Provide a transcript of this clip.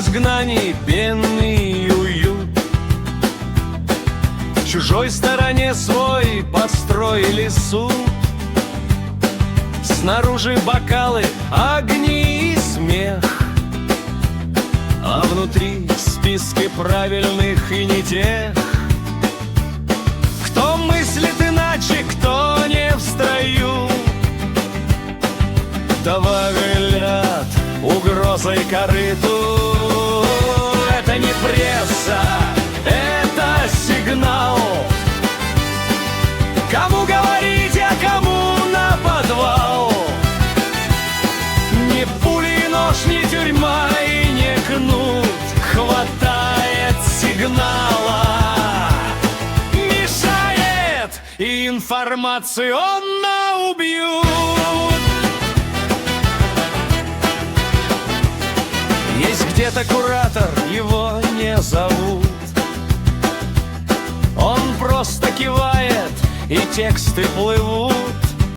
изгнаний бедный уют. В чужой стороне свой построили суд. Снаружи бокалы, огни и смех, а внутри списки правильных и не тех. Кто мыслит иначе, кто не в строю, добавят угрозой корыту. Это не пресса, это сигнал. Кому говорить, а кому на подвал. Ни пули, нож, ни тюрьма и не кнут. Хватает сигнала, мешает, информационно убьют. Есть где-то куратор, его не зовут. Он просто кивает, и тексты плывут.